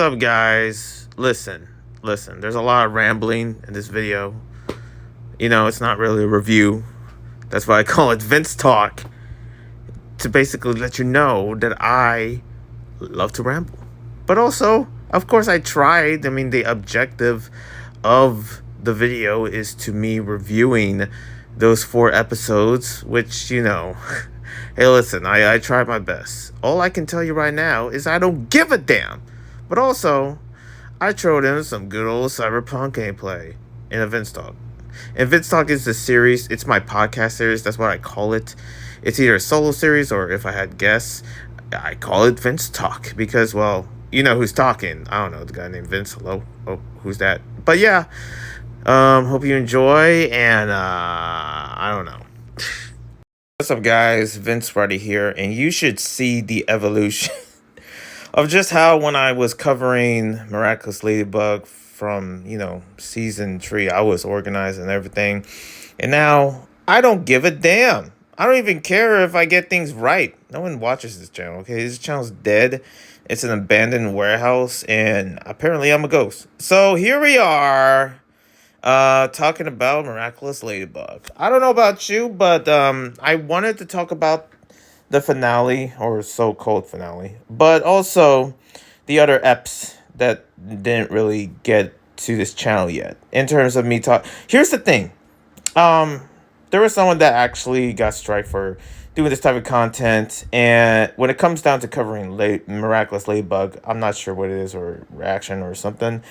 What's up, guys? Listen. There's a lot of rambling in this video. It's not really a review. That's why I call it VinzTalk, to basically let you know that I love to ramble. But also, of course, I tried. The objective of the video is to me reviewing those 4 episodes, which, hey, listen, I tried my best. All I can tell you right now is I don't give a damn. But also, I throw in some good old Cyberpunk gameplay in a VinzTalk. And VinzTalk is the series. It's my podcast series. That's what I call it. It's either a solo series or if I had guests, I call it VinzTalk because, well, you know who's talking. I don't know, the guy named Vince. Hello? Oh, who's that? But yeah, hope you enjoy, and I don't know. What's up, guys? Vince Ruddy here, and you should see the evolution of just how when I was covering Miraculous Ladybug from, season 3, I was organized and everything. And now I don't give a damn. I don't even care if I get things right. No one watches this channel, okay? This channel's dead. It's an abandoned warehouse, and apparently I'm a ghost. So here we are, talking about Miraculous Ladybug. I don't know about you, but I wanted to talk about the finale, or so-called finale, but also the other eps that didn't really get to this channel yet. In terms of me talk, here's the thing. There was someone that actually got strike for doing this type of content, and when it comes down to covering Miraculous Ladybug, I'm not sure what it is, or reaction or something.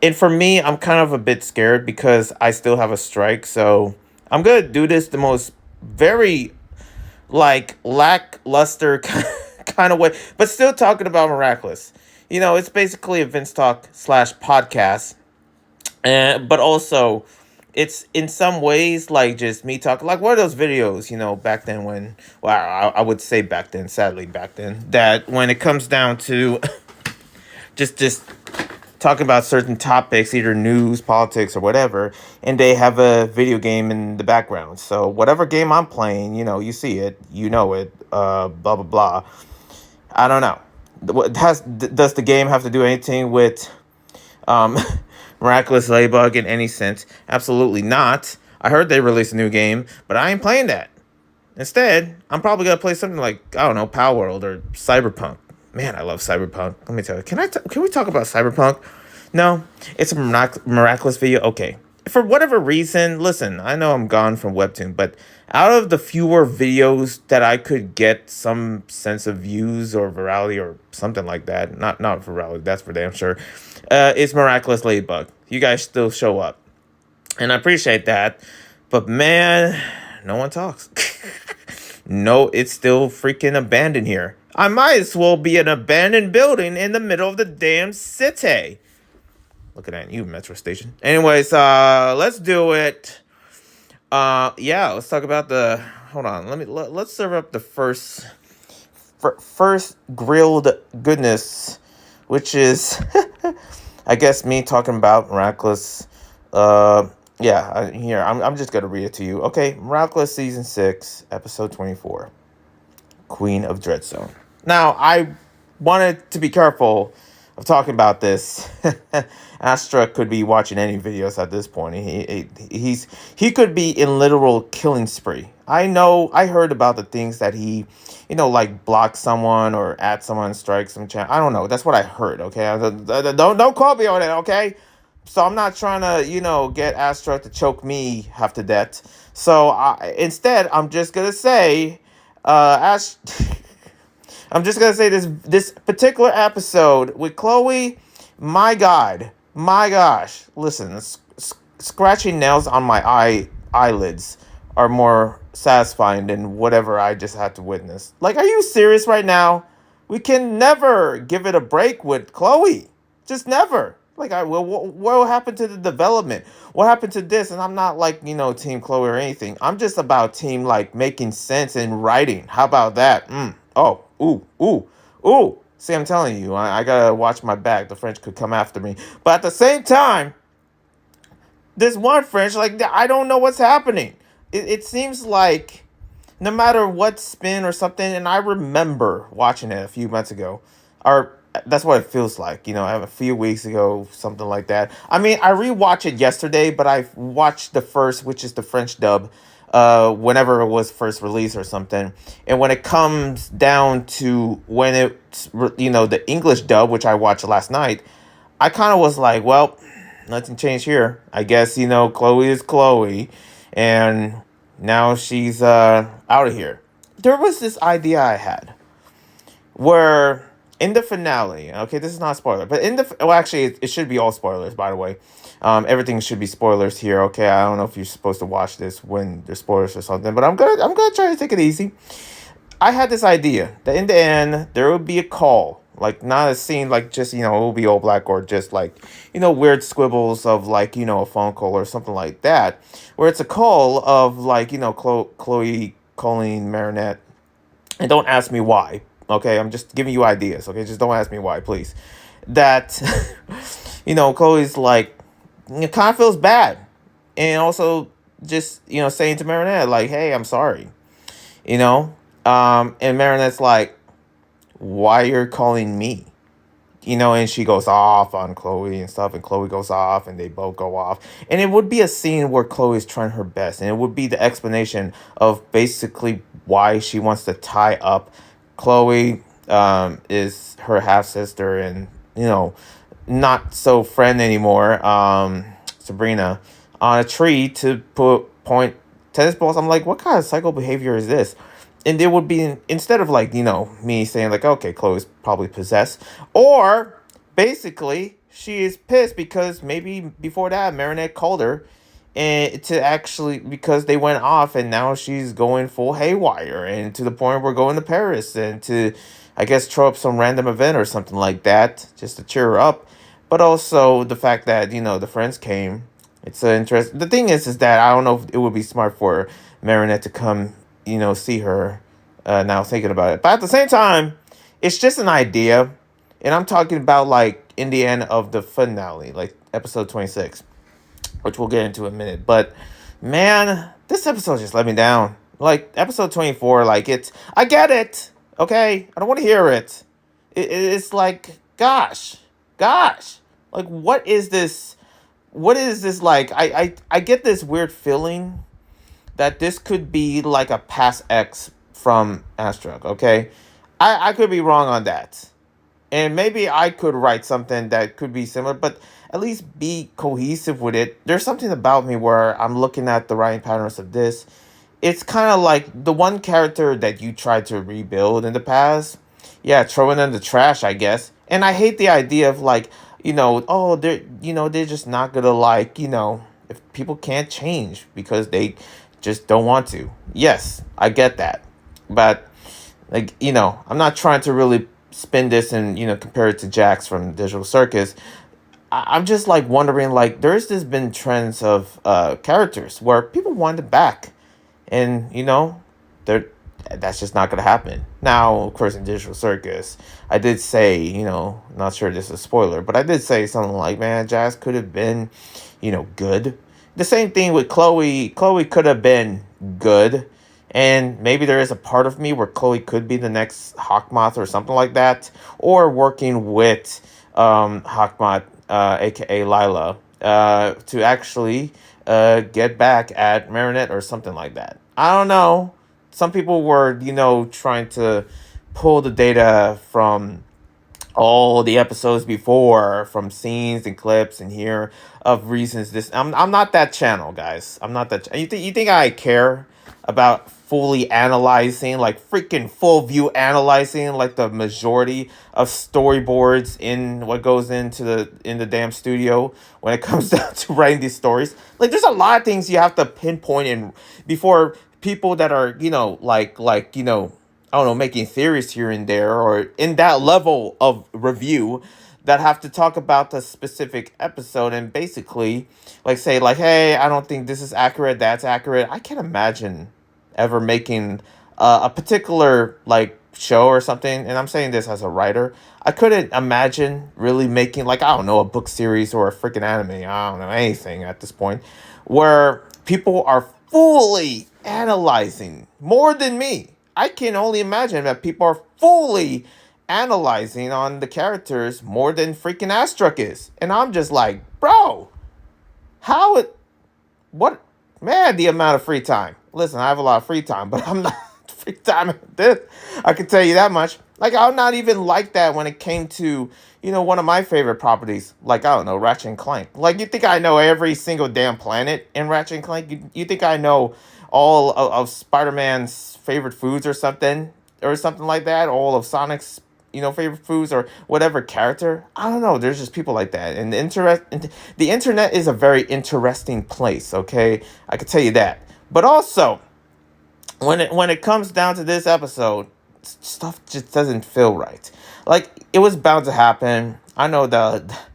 And for me, I'm kind of a bit scared because I still have a strike, so I'm gonna do this the most very lackluster kind of way, but still talking about Miraculous. It's basically a VinzTalk / podcast, but also it's in some ways like just me talking, like one of those videos, back then when, well, I would say back then, sadly back then, that when it comes down to just talking about certain topics, either news, politics, or whatever, and they have a video game in the background. So whatever game I'm playing, you see it, blah, blah, blah. I don't know. Does the game have to do anything with Miraculous Ladybug in any sense? Absolutely not. I heard they released a new game, but I ain't playing that. Instead, I'm probably going to play something like, I don't know, Power World or Cyberpunk. Man, I love Cyberpunk. Let me tell you. Can we talk about Cyberpunk? No, it's a Miraculous video. Okay. For whatever reason, listen, I know I'm gone from Webtoon, but out of the fewer videos that I could get some sense of views or virality or something like that, not virality, that's for damn sure, it's Miraculous Ladybug. You guys still show up. And I appreciate that. But man, no one talks. No, it's still freaking abandoned here. I might as well be an abandoned building in the middle of the damn city. Looking at you, Metro Station. Anyways, let's do it. Let's talk about the. Hold on, let's serve up the first grilled goodness, which is, I guess, me talking about Miraculous. Here I'm just gonna read it to you. Okay, Miraculous season 6, episode 24, Queen of Dreadzone. Now, I wanted to be careful of talking about this. Astra could be watching any videos at this point. He could be in literal killing spree. I know. I heard about the things that he, like block someone or add someone, strike some channel. I don't know. That's what I heard. Okay, don't quote me on it. Okay, so I'm not trying to get Astra to choke me half to death. So instead, I'm just gonna say, I'm just gonna say this particular episode with Chloe, my gosh, listen, scratching nails on my eyelids are more satisfying than whatever I just had to witness. Like, are you serious right now? We can never give it a break with Chloe, just never. Like, what happened to the development? What happened to this? And I'm not like, Team Chloe or anything. I'm just about team, like, making sense in writing. How about that? Oh, ooh. See, I'm telling you, I gotta watch my back. The French could come after me. But at the same time, this one French, like, I don't know what's happening. It seems like no matter what spin or something, and I remember watching it a few months ago, or That's what it feels like. A few weeks ago, something like that. I mean, I rewatched it yesterday, but I watched the first, which is the French dub, whenever it was first released or something. And when it comes down to when the English dub, which I watched last night, I kind of was like, well, nothing changed here. I guess, Chloe is Chloe, and now she's out of here. There was this idea I had where in the finale, okay, this is not a spoiler, but actually, it should be all spoilers, by the way. Everything should be spoilers here, okay? I don't know if you're supposed to watch this when there's spoilers or something, but I'm gonna try to take it easy. I had this idea that in the end there would be a call, like not a scene, like just it will be all black or just like weird squibbles of like a phone call or something like that, where it's a call of like Chloe calling Marinette, and don't ask me why. Okay, I'm just giving you ideas. Okay, just don't ask me why, please. That Chloe's like it kind of feels bad, and also just saying to Marinette like, "Hey, I'm sorry," you know. And Marinette's like, "Why you're calling me?" And she goes off on Chloe and stuff, and Chloe goes off, and they both go off. And it would be a scene where Chloe's trying her best, and it would be the explanation of basically why she wants to tie up Chloe, is her half sister, and not so friend anymore, Sabrina, on a tree to point tennis balls. I'm like, what kind of psycho behavior is this? And it would be instead of like me saying like, okay, Chloe's probably possessed, or basically she is pissed because maybe before that Marinette called her and to actually because they went off, and now she's going full haywire, and to the point we're going to Paris, and to I guess throw up some random event or something like that just to cheer her up. But also the fact that the friends came. It's an interest. The thing is that I don't know if it would be smart for Marinette to come see her, now thinking about it. But at the same time, it's just an idea. And I'm talking about like in the end of the finale, like episode 26, which we'll get into in a minute. But man, this episode just let me down. Like episode 24, like I get it. Okay. I don't want to hear it. It's like, gosh. Like, what is this? What is this like? I get this weird feeling that this could be like a past X from Astruck, okay? I could be wrong on that. And maybe I could write something that could be similar, but at least be cohesive with it. There's something about me where I'm looking at the writing patterns of this. It's kind of like the one character that you tried to rebuild in the past. Yeah, throwing in the trash, I guess. And I hate the idea of like, oh, they're just not gonna like, if people can't change because they just don't want to. Yes, I get that. But like, I'm not trying to really spin this and, compare it to Jax from Digital Circus. I'm just like wondering, like, there's this been trends of characters where people want it back. And, they're that's just not gonna happen. Now, of course, in Digital Circus, I did say, not sure this is a spoiler, but I did say something like, man, Jazz could have been, good. The same thing with Chloe. Chloe could have been good. And maybe there is a part of me where Chloe could be the next Hawkmoth or something like that. Or working with Hawkmoth, aka Lila, to actually get back at Marinette or something like that. I don't know. Some people were, trying to pull the data from all the episodes before, from scenes and clips and here of reasons. I'm not that channel, guys. I'm not that. You think I care about fully analyzing, like freaking full view analyzing, like the majority of storyboards in what goes in the damn studio when it comes down to writing these stories? Like, there's a lot of things you have to pinpoint in before people that are I don't know, making theories here and there or in that level of review that have to talk about the specific episode and basically like say like, hey, I don't think this is accurate, that's accurate. I can't imagine ever making a particular like show or something, and I'm saying this as a writer. I couldn't imagine really making like, I don't know, a book series or a freaking anime, I don't know, anything at this point, where people are fully analyzing more than me. I can only imagine that people are fully analyzing on the characters more than freaking Astruck is. And I'm just like, bro, how it, what, man, the amount of free time. Listen, I have a lot of free time, but I'm not free time at this. I can tell you that much. Like, I'm not even like that when it came to, one of my favorite properties. Like, I don't know, Ratchet and Clank. Like, you think I know every single damn planet in Ratchet and Clank? You think I know all of Spider-Man's favorite foods or something? Or something like that? All of Sonic's, favorite foods or whatever character? I don't know. There's just people like that. And the internet is a very interesting place, okay? I can tell you that. But also, when it comes down to this episode, stuff just doesn't feel right. Like, it was bound to happen. I know that,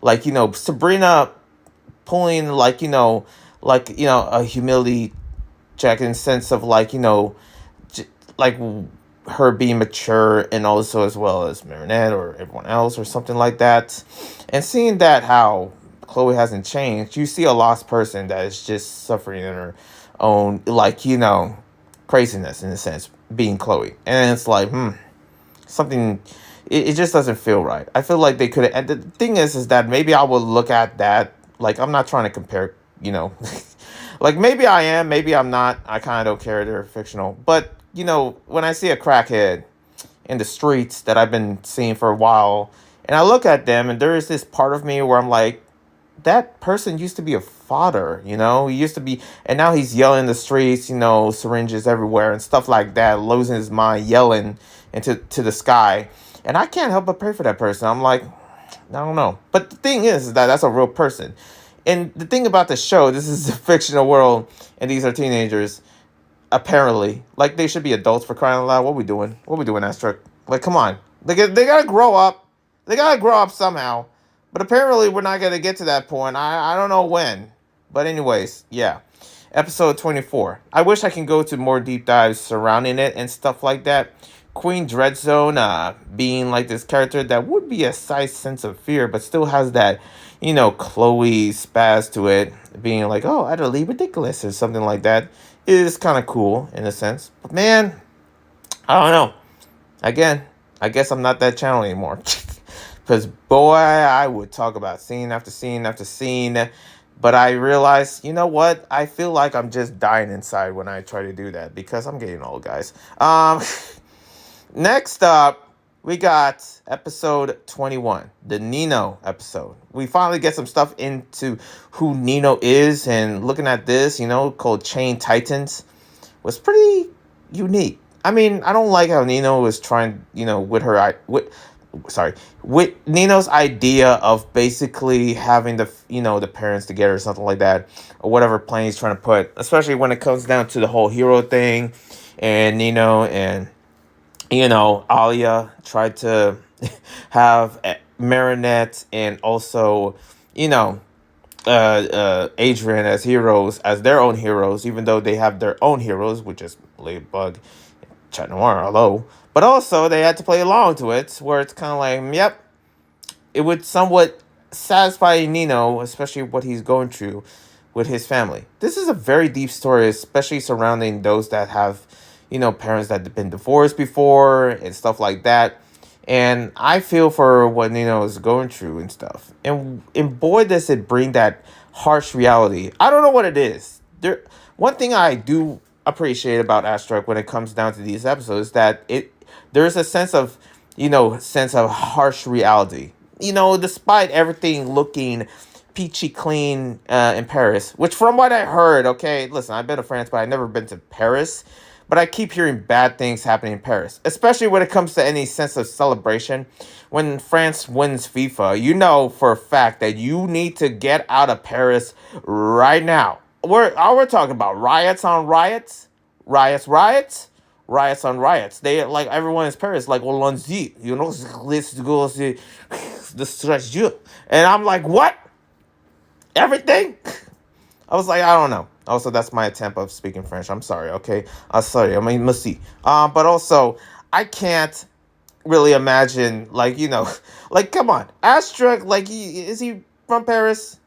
like, Sabrina pulling, a humility check in sense of, like her being mature, and also as well as Marinette or everyone else or something like that. And seeing that how Chloe hasn't changed, you see a lost person that is just suffering in her own, craziness in a sense, being Chloe. And it's like, something, it just doesn't feel right. I feel like they could have, and the thing is that maybe I would look at that, like, I'm not trying to compare, like, maybe I am, maybe I'm not, I kind of don't care, they're fictional, but, when I see a crackhead in the streets that I've been seeing for a while, and I look at them, and there is this part of me where I'm like, that person used to be a father, he used to be, and now he's yelling in the streets, syringes everywhere and stuff like that, losing his mind, yelling to the sky, and I can't help but pray for that person. I'm like, I don't know, but the thing is that that's a real person, and the thing about the show, this is a fictional world, and these are teenagers, apparently, like, they should be adults, for crying out loud. What we doing, Astruck? Like, come on, they gotta grow up, somehow. But apparently we're not going to get to that point. I don't know when. But anyways, yeah. Episode 24. I wish I can go to more deep dives surrounding it and stuff like that. Queen Dreadzone being like this character that would be a slight sense of fear, but still has that, Chloe spaz to it. Being like, oh, utterly ridiculous or something like that. It is kind of cool in a sense. But man, I don't know. Again, I guess I'm not that channel anymore. Because, boy, I would talk about scene after scene after scene. But I realized, you know what? I feel like I'm just dying inside when I try to do that. Because I'm getting old, guys. Next up, we got episode 21. The Nino episode. We finally get some stuff into who Nino is. And looking at this, called Chain Titans, was pretty unique. I mean, I don't like how Nino was trying, with Nino's idea of basically having the parents together or something like that, or whatever plan he's trying to put, especially when it comes down to the whole hero thing, and Nino and, Alia tried to have Marinette and also, Adrian as heroes, as their own heroes, even though they have their own heroes, which is Ladybug, Chat Noir, hello. But also, they had to play along to it, where it's kind of like, yep, it would somewhat satisfy Nino, especially what he's going through with his family. This is a very deep story, especially surrounding those that have, parents that have been divorced before and stuff like that. And I feel for what Nino is going through and stuff. And boy, does it bring that harsh reality. I don't know what it is. One thing I do appreciate about Astruck when it comes down to these episodes, that there's a sense of harsh reality. Despite everything looking peachy clean in Paris, which from what I heard, okay, listen, I've been to France, but I've never been to Paris. But I keep hearing bad things happening in Paris, especially when it comes to any sense of celebration. When France wins FIFA, for a fact that you need to get out of Paris right now. We're talking about riots on riots, riots on riots. They, like, everyone in Paris, like, allons-y, let's go see the stretch. And I'm like, what? Everything? I was like, I don't know. Also, that's my attempt of speaking French. I'm sorry, okay? Sorry, I mean, merci. But also, I can't really imagine, like, like, come on. Astruck, like, is he from Paris?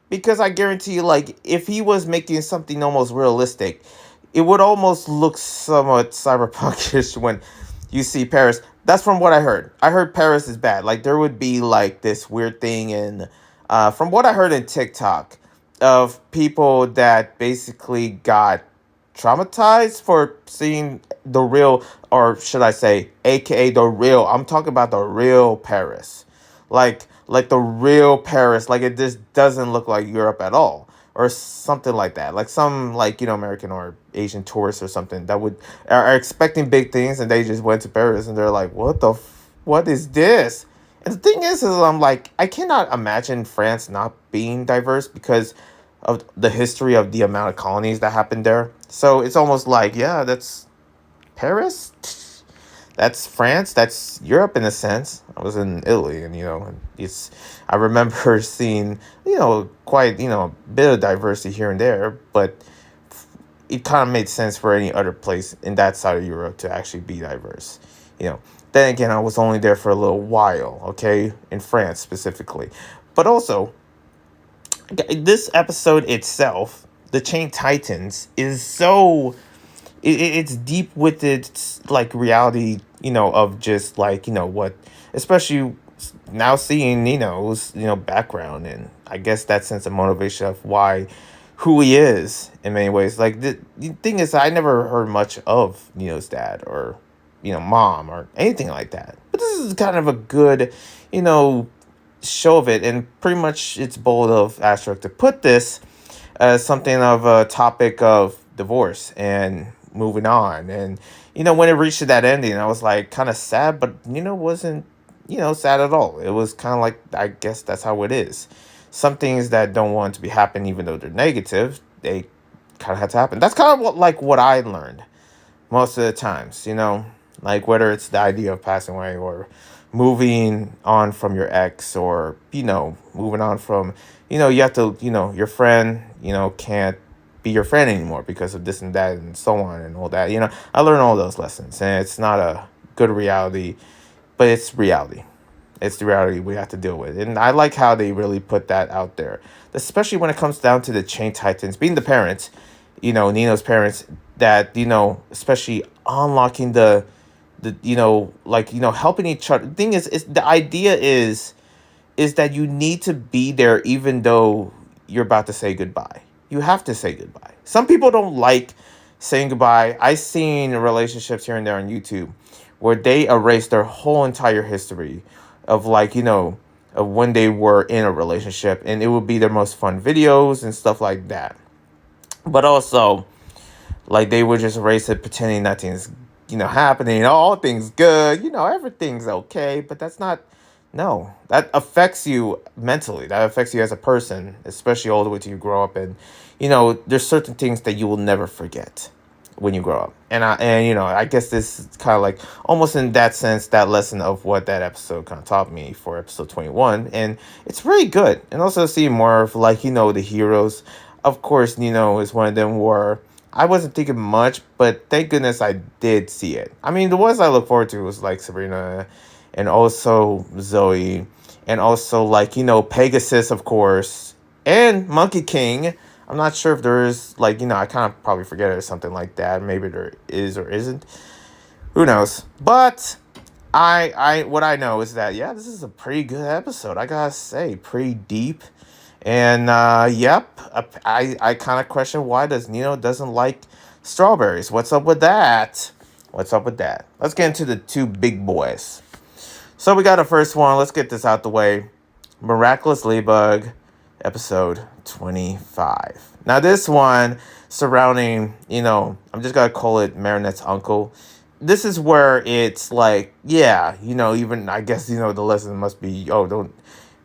Because I guarantee you, like, if he was making something almost realistic, it would almost look somewhat cyberpunkish when you see Paris. That's from what I heard. I heard Paris is bad. Like there would be like this weird thing in, from what I heard in TikTok, of people that basically got traumatized for seeing the real, or should I say, AKA the real. I'm talking about the real Paris, like the real Paris. Like it just doesn't look like Europe at all, or something like that. Like some like American or Asian tourists or something that would are expecting big things, and they just went to Paris and they're like, what is this? And the thing is I'm like, I cannot imagine France not being diverse because of the history of the amount of colonies that happened there. So it's almost like, yeah, that's Paris. That's France. That's Europe in a sense. I was in Italy, and it's. I remember seeing quite a bit of diversity here and there, but it kind of made sense for any other place in that side of Europe to actually be diverse. You know. Then again, I was only there for a little while. Okay, in France specifically, but also this episode itself, the Chain Titans, is so it's deep with its like reality, of just like what, especially now seeing Nino's background, and I guess that sense of motivation of why who he is in many ways. Like the thing is, I never heard much of Nino's dad or mom or anything like that, but this is kind of a good you know show of it, and pretty much it's bold of Asteroid to put this as something of a topic of divorce and moving on. And when it reached to that ending, I was like kind of sad, but wasn't sad at all. It was kind of like, I guess that's how it is. Some things that don't want to be happen, even though they're negative, they kind of have to happen. That's kind of what I learned most of the times, like whether it's the idea of passing away or moving on from your ex, or moving on from you have to your friend can't be your friend anymore because of this and that and so on and all that. I learned all those lessons, and it's not a good reality, but it's reality. It's the reality we have to deal with. And I like how they really put that out there, especially when it comes down to the Chain Titans being the parents, Nino's parents, that especially unlocking the helping each other. The thing is the idea is that you need to be there even though you're about to say goodbye. You have to say goodbye. Some people don't like saying goodbye. I've seen relationships here and there on YouTube where they erase their whole entire history of of when they were in a relationship, and it would be their most fun videos and stuff like that. But also, like, they would just erase it pretending nothing's happening, all things good, everything's okay, but that's not. No, that affects you mentally. That affects you as a person, especially all the way till you grow up. And there's certain things that you will never forget when you grow up. And I guess this is kind of like almost in that sense that lesson of what that episode kind of taught me for episode 21, and it's really good. And also see more of the heroes. Of course, is one of them where I wasn't thinking much, but thank goodness I did see it. I mean, the ones I look forward to was like Sabrina, and also Zoe, and also Pegasus, of course, and Monkey King. I'm not sure if there is I kind of probably forget it or something like that. Maybe there is or isn't. Who knows? But I what I know is that, yeah, this is a pretty good episode. I gotta say, pretty deep. And yep, I kind of question why Nino doesn't like strawberries. What's up with that? What's up with that? Let's get into the two big boys. So we got a first one. Let's get this out the way. Miraculous Ladybug, episode 25. Now this one surrounding, I'm just gonna call it Marinette's uncle. This is where it's like, yeah, even I guess the lesson must be, oh, don't,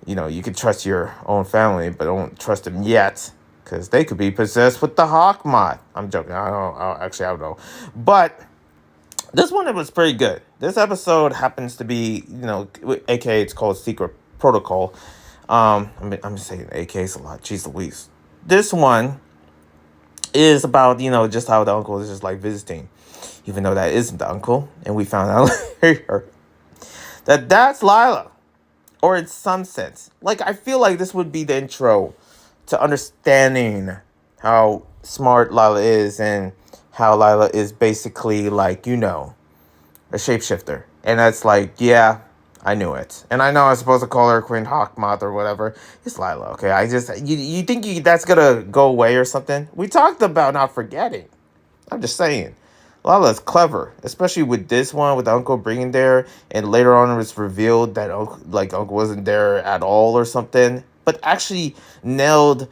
you can trust your own family, but don't trust them yet, because they could be possessed with the Hawk Mod. I'm joking. I don't know, but this one, it was pretty good. This episode happens to be, aka it's called Secret Protocol. I'm saying AKs a lot. Jeez Louise. This one is about, just how the uncle is just like visiting, even though that isn't the uncle. And we found out later that that's Lila, or in some sense. Like, I feel like this would be the intro to understanding how smart Lila is, and how Lila is basically a shapeshifter. And it's like, yeah, I knew it. And I know I was supposed to call her Queen Hawkmoth or whatever. It's Lila, okay? You think that's gonna go away or something? We talked about not forgetting. I'm just saying. Lala's clever, especially with this one, with Uncle bringing there, and later on it was revealed that Uncle wasn't there at all or something. But actually nailed,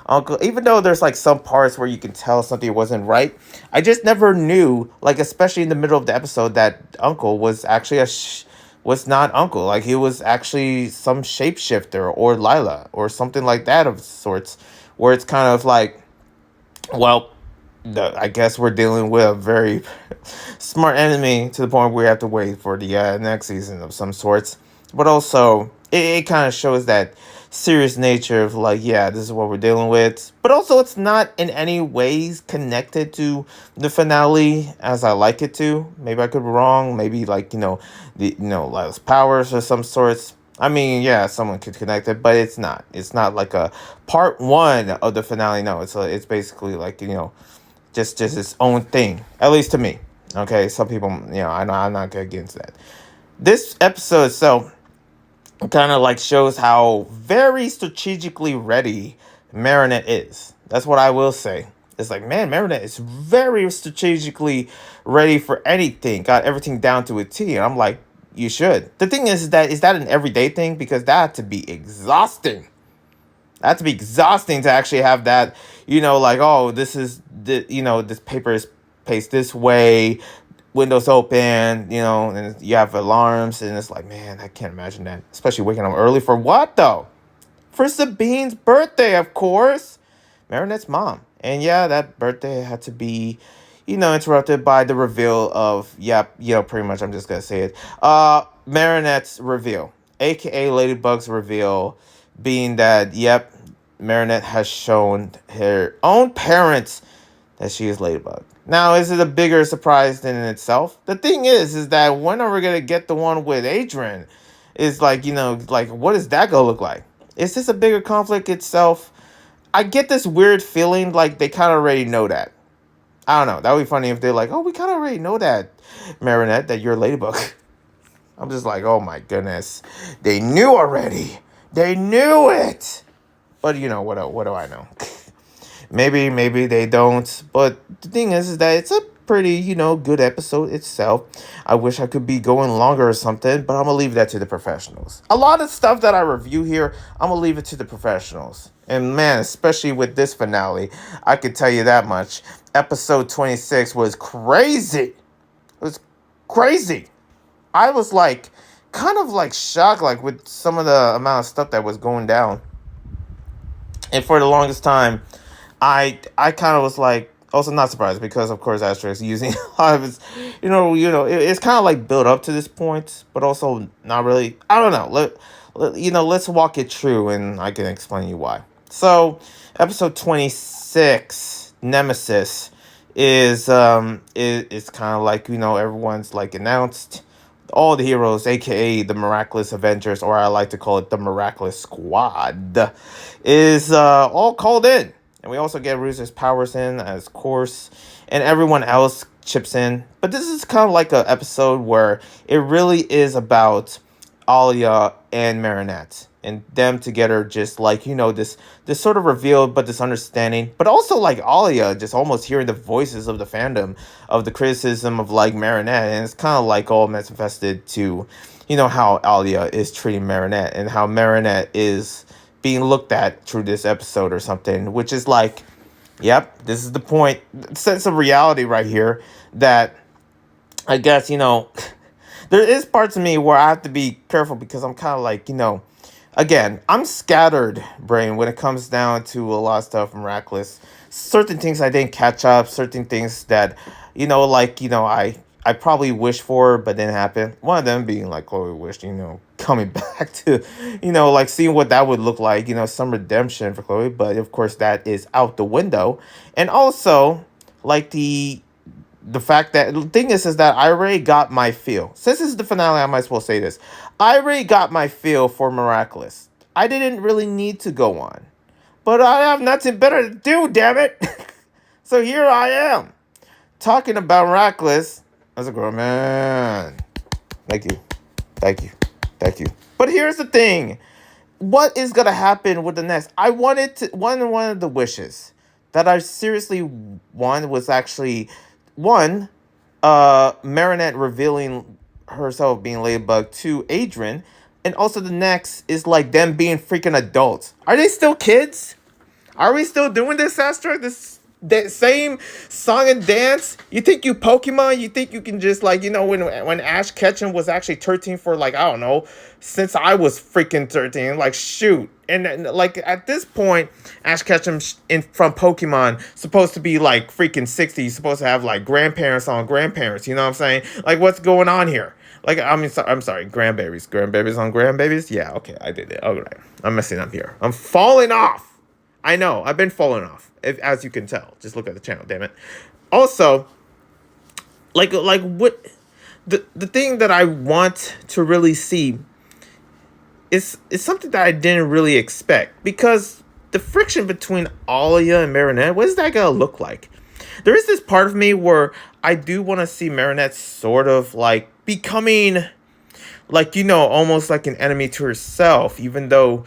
Uncle. Even though there's like some parts where you can tell something wasn't right, I just never knew, like especially in the middle of the episode, that Uncle was actually was not Uncle. Like he was actually some shapeshifter or Lila or something like that of sorts, where it's kind of like, well, I guess we're dealing with a very smart enemy to the point where we have to wait for the next season of some sorts. But also, it kind of shows that serious nature of like, yeah, this is what we're dealing with. But also, it's not in any ways connected to the finale as I like it to. Maybe I could be wrong. Maybe like Lila's powers or some sorts. I mean, yeah, someone could connect it, but it's not. It's not like a part one of the finale. No, it's basically like just its own thing, at least to me. Okay, some people, I know I'm not against that. This episode itself kind of like shows how very strategically ready Marinette is. That's what I will say. It's like, man, Marinette is very strategically ready for anything. Got everything down to a T. And I'm like, you should. The thing is that an everyday thing? Because that had to be exhausting. That had to be exhausting to actually have that, like, oh, this is this paper is placed this way, windows open, and you have alarms, and it's like, man, I can't imagine that. Especially waking up early for what though? For Sabine's birthday, of course. Marinette's mom. And yeah, that birthday had to be, interrupted by the reveal of, pretty much I'm just gonna say it. Marinette's reveal. AKA Ladybug's reveal, being that, Marinette has shown her own parents that she is Ladybug. Now, is it a bigger surprise than in itself? The thing is that when are we gonna get the one with Adrian? Is like, like what is that gonna look like? Is this a bigger conflict itself? I get this weird feeling like they kind of already know that. I don't know. That would be funny if they're like, oh, we kind of already know that, Marinette, that you're Ladybug. I'm just like, oh my goodness. They knew already. They knew it. But what do I know? Maybe they don't. But the thing is that it's a pretty, good episode itself. I wish I could be going longer or something, but I'm gonna leave that to the professionals. A lot of stuff that I review here, I'm gonna leave it to the professionals. And man, especially with this finale, I could tell you that much. Episode 26 was crazy. It was crazy. I was like, kind of like shocked, like with some of the amount of stuff that was going down. And for the longest time, I kind of was like, also not surprised because of course Asterix using a lot of his, it's kind of like built up to this point, but also not really. I don't know. Let's walk it through, and I can explain you why. So, episode 26, Nemesis, is kind of like everyone's like announced. All the heroes, aka the Miraculous Avengers, or I like to call it the Miraculous Squad, is all called in. And we also get Rooster's powers in, as course, and everyone else chips in. But this is kind of like an episode where it really is about Alia and Marinette. And them together just like, this sort of reveal, but this understanding. But also like Alia just almost hearing the voices of the fandom, of the criticism of like Marinette. And it's kind of like all manifested to, how Alia is treating Marinette. And how Marinette is being looked at through this episode or something, which is like, yep, this is the point, sense of reality right here, that I guess, there is parts of me where I have to be careful because I'm kind of like, again, I'm scattered brain when it comes down to a lot of stuff Miraculous. Certain things I didn't catch up, certain things that, I probably wished for, but didn't happen. One of them being like Chloe wished, coming back to, like seeing what that would look like, some redemption for Chloe. But of course, that is out the window. And also, like the fact that the thing is that I already got my feel. Since this is the finale, I might as well say this. I already got my feel for Miraculous. I didn't really need to go on. But I have nothing better to do, damn it. So here I am, talking about Miraculous as a grown man. Thank you. Thank you. Thank you. But here's the thing. What is gonna happen with the next? I wanted to one of the wishes that I seriously wanted was actually one, Marinette revealing herself being Ladybug to Adrian, and also the next is like them being freaking adults. Are they still kids? Are we still doing this, Astra? This that same song and dance? You think you Pokemon? You think you can just like when Ash Ketchum was actually 13 for like I don't know since I was freaking 13? Like shoot, and like at this point, Ash Ketchum from Pokemon supposed to be like freaking 60. He's supposed to have like grandparents on grandparents. You know what I'm saying? Like what's going on here? Like I mean, I'm sorry, grandbabies on grandbabies. Yeah, okay, I did it. All right, I'm messing up here. I'm falling off. I know, I've been falling off, as you can tell. Just look at the channel, damn it. Also, like what the thing that I want to really see is something that I didn't really expect, because the friction between Alia and Marinette, what is that gonna look like? There is this part of me where I do want to see Marinette sort of like becoming like almost like an enemy to herself, even though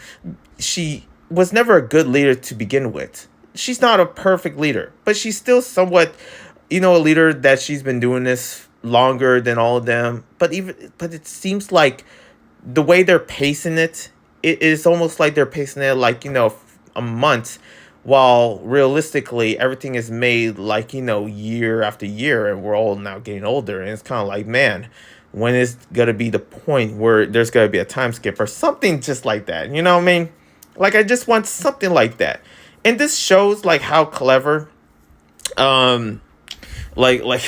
she was never a good leader to begin with. She's not a perfect leader, but she's still somewhat, a leader that she's been doing this longer than all of them. But it seems like the way they're pacing it is almost like they're pacing it like, a month, while realistically everything is made like, year after year, and we're all now getting older. And it's kind of like, man, when is going to be the point where there's going to be a time skip or something just like that? You know what I mean? Like, I just want something like that. And this shows, like, how clever, like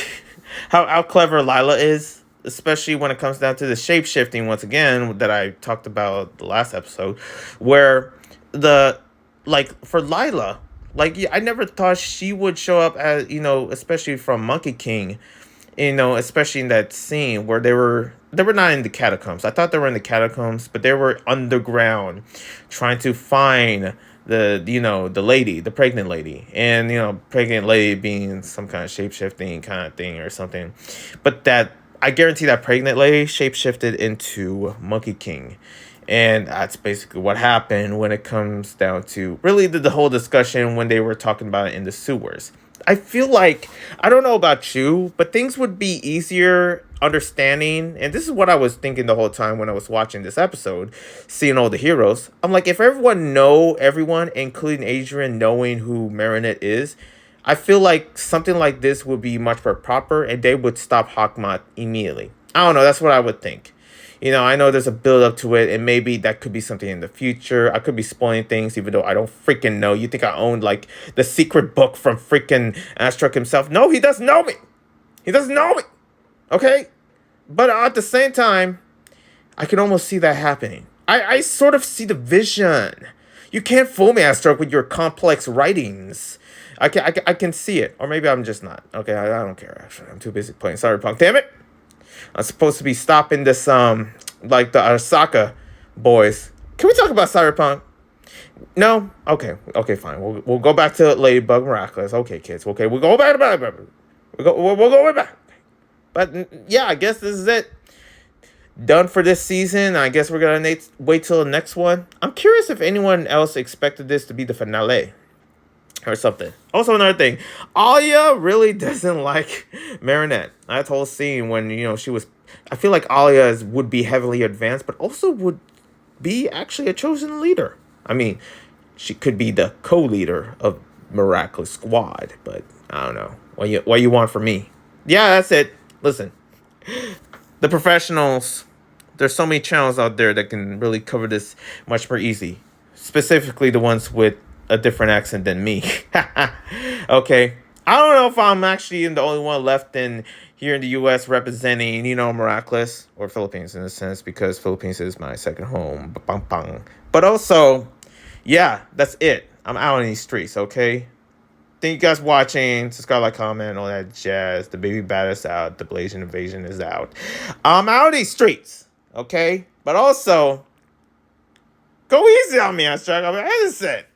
how clever Lila is, especially when it comes down to the shape-shifting, once again, that I talked about the last episode, where for Lila, like, I never thought she would show up as, especially from Monkey King, especially in that scene where they were not in the catacombs. I thought they were in the catacombs, but they were underground trying to find the lady, the pregnant lady. And, pregnant lady being some kind of shape-shifting kind of thing or something. But that, I guarantee that pregnant lady shape-shifted into Monkey King. And that's basically what happened when it comes down to really the whole discussion when they were talking about it in the sewers. I feel like, I don't know about you, but things would be easier understanding. And this is what I was thinking the whole time when I was watching this episode, seeing all the heroes. I'm like, if everyone, including Adrian, knowing who Marinette is, I feel like something like this would be much more proper, and they would stop Hawkmoth immediately. I don't know, that's what I would think. I know there's a build up to it, and maybe that could be something in the future. I could be spoiling things, even though I don't freaking know. You think I owned, like, the secret book from freaking Astruck himself? No, he doesn't know me. He doesn't know me. Okay? But at the same time, I can almost see that happening. I sort of see the vision. You can't fool me, Astruck, with your complex writings. I can see it. Or maybe I'm just not. Okay, I don't care, actually. I'm too busy playing Cyberpunk. Damn it! I'm supposed to be stopping this, like the Arasaka boys. Can we talk about Cyberpunk? No? Okay, fine. We'll go back to Ladybug Miraculous. Okay, kids. Okay, we'll go back. We'll go right back. But, yeah, I guess this is it. Done for this season. I guess we're going to wait till the next one. I'm curious if anyone else expected this to be the finale or something. Also, another thing, Alia really doesn't like Marinette. That whole scene when, she was, I feel like Alia would be heavily advanced, but also would be actually a chosen leader. I mean, she could be the co-leader of Miraculous Squad, but I don't know. What you want from me? Yeah, that's it. Listen, the professionals, there's so many channels out there that can really cover this much more easy. Specifically the ones with a different accent than me. Okay. I don't know if I'm actually the only one left here in the U.S. representing, Miraculous, or Philippines in a sense, because Philippines is my second home. But also, yeah, that's it. I'm out on these streets, okay? Thank you guys for watching. Subscribe, like, comment, all that jazz. The baby bat is out. The Blasian invasion is out. I'm out on these streets, okay? But also, go easy on me, Astruck. I mean, as I said,